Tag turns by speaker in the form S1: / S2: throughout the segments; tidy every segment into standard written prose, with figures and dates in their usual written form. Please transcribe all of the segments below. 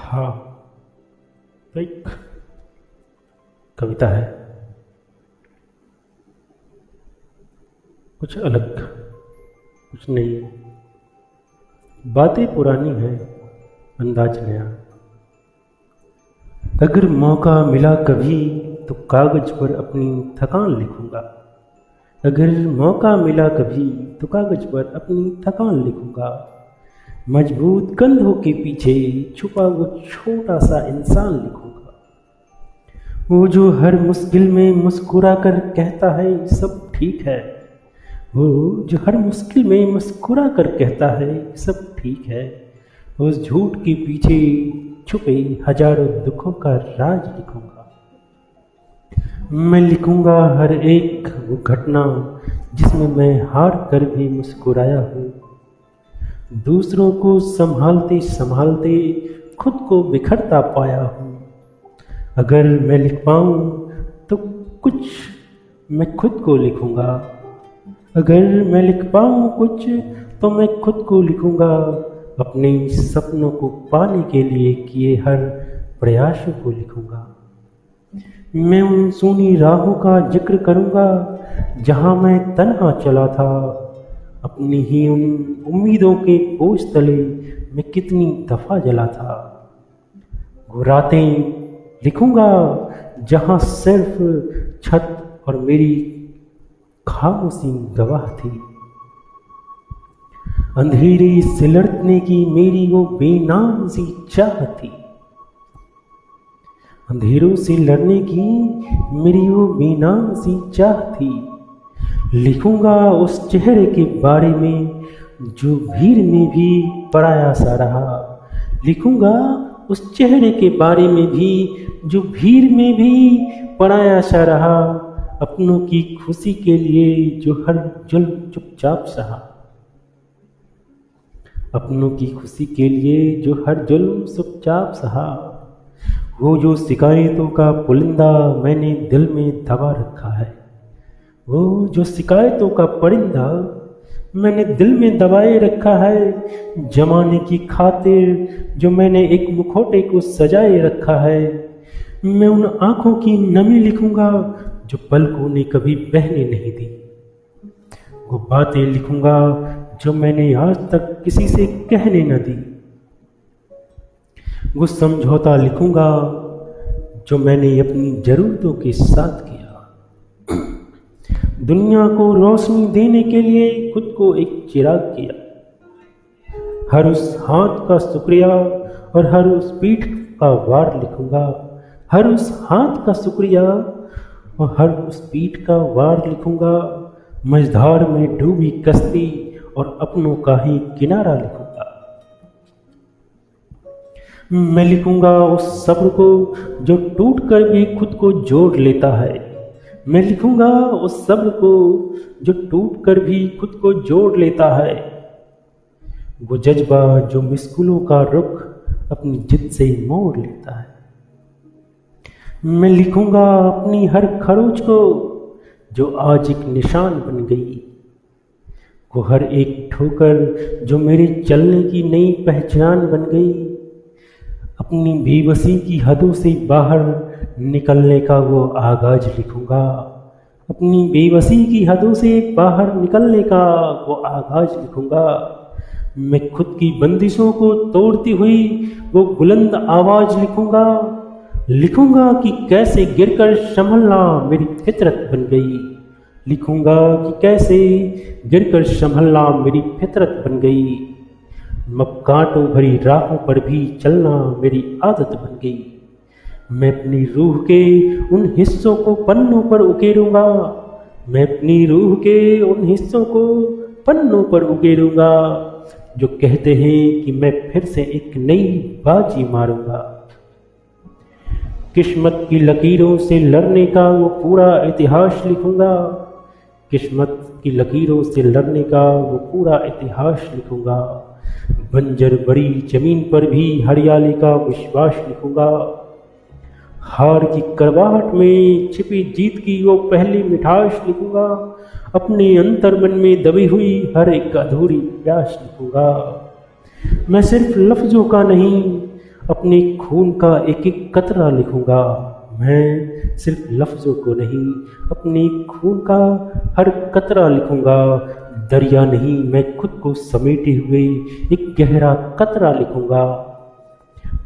S1: हाँ, तो एक कविता है, कुछ अलग, कुछ नई। बातें पुरानी हैं, अंदाज नया। अगर मौका मिला कभी तो कागज पर अपनी थकान लिखूंगा। अगर मौका मिला कभी तो कागज पर अपनी थकान लिखूंगा। मजबूत कंधों के पीछे छुपा वो छोटा सा इंसान लिखूंगा। वो जो हर मुश्किल में मुस्कुरा कर कहता है सब ठीक है। वो जो हर मुश्किल में मुस्कुरा कर कहता है सब ठीक है। उस झूठ के पीछे छुपे हजारों दुखों का राज लिखूंगा। मैं लिखूंगा हर एक वो घटना जिसमें मैं हार कर भी मुस्कुराया हूँ। दूसरों को संभालते संभालते खुद को बिखरता पाया हूँ। अगर मैं लिख पाऊँ तो कुछ मैं खुद को लिखूंगा। अगर मैं लिख पाऊँ कुछ तो मैं खुद को लिखूंगा। अपने सपनों को पाने के लिए किए हर प्रयासों को लिखूंगा। मैं उन सूनी राहों का जिक्र करूंगा जहां मैं तन्हा चला था। अपनी ही उन उम्मीदों के बोझ तले मैं कितनी दफा जला था। वो रातें लिखूंगा जहां सिर्फ छत और मेरी खामोशी गवाह थी। अंधेरे से लड़ने की मेरी वो बेनाम सी चाह थी। अंधेरों से लड़ने की मेरी वो बेनाम सी चाह थी। लिखूंगा उस चेहरे के बारे में जो भीड़ में भी पराया सा रहा। लिखूंगा उस चेहरे के बारे में भी जो भीड़ में भी पराया सा रहा। अपनों की खुशी के लिए जो हर जुल्म चुपचाप सहा। अपनों की खुशी के लिए जो हर जुल्म चुपचाप सहा। वो जो शिकायतों का पुलिंदा मैंने दिल में दबा रखा है। वो जो शिकायतों का परिंदा मैंने दिल में दबाए रखा है। जमाने की खातिर जो मैंने एक मुखौटे को सजाए रखा है। मैं उन आंखों की नमी लिखूंगा जो पलकों ने कभी बहने नहीं दी। वो बातें लिखूंगा जो मैंने आज तक किसी से कहने न दी। वो समझौता लिखूंगा जो मैंने अपनी जरूरतों के साथ किया। दुनिया को रोशनी देने के लिए खुद को एक चिराग किया। हर उस हाथ का शुक्रिया और हर उस पीठ का वार लिखूंगा। हर उस हाथ का शुक्रिया और हर उस पीठ का वार लिखूंगा। मझधार में डूबी कश्ती और अपनों का ही किनारा लिखूंगा। मैं लिखूंगा उस सब्र को जो टूट कर भी खुद को जोड़ लेता है। मैं लिखूंगा उस सब्र को जो टूट कर भी खुद को जोड़ लेता है। वो जज्बा जो मुश्किलों का रुख अपनी जिद से मोड़ लेता है। मैं लिखूंगा अपनी हर खरोच को जो आज एक निशान बन गई। वो हर एक ठोकर जो मेरे चलने की नई पहचान बन गई। अपनी बेबसी की हदों से बाहर निकलने का वो आगाज लिखूंगा। अपनी बेबसी की हदों से बाहर निकलने का वो आगाज लिखूंगा। मैं खुद की बंदिशों को तोड़ती हुई वो बुलंद आवाज लिखूंगा। लिखूंगा कि कैसे गिरकर संभलना मेरी फितरत बन गई। लिखूंगा कि कैसे गिरकर संभलना मेरी फितरत बन गई। मब कांटों भरी राहों पर भी चलना मेरी आदत बन गई। मैं अपनी रूह के उन हिस्सों को पन्नों पर उकेरूंगा। मैं अपनी रूह के उन हिस्सों को पन्नों पर उकेरूंगा जो कहते हैं कि मैं फिर से एक नई बाजी मारूंगा। किस्मत की लकीरों से लड़ने का वो पूरा इतिहास लिखूंगा। किस्मत की लकीरों से लड़ने का वो पूरा इतिहास लिखूंगा। बंजर बड़ी जमीन पर भी हरियाली का विश्वास लिखूंगा। हार की करवाहट में छिपी जीत की वो पहली मिठास लिखूंगा। अपने अंतर मन में दबी हुई हर एक अधूरी प्यास लिखूंगा। मैं सिर्फ लफ्जों का नहीं अपने खून का एक एक कतरा लिखूंगा। मैं सिर्फ लफ्ज़ों को नहीं, अपने खून का हर कतरा लिखूंगा। दरिया नहीं, मैं खुद को समेटे हुए एक गहरा कतरा लिखूंगा।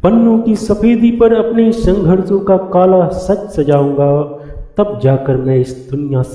S1: पन्नों की सफेदी पर अपने संघर्षों का काला सच सजाऊंगा। तब जाकर मैं इस दुनिया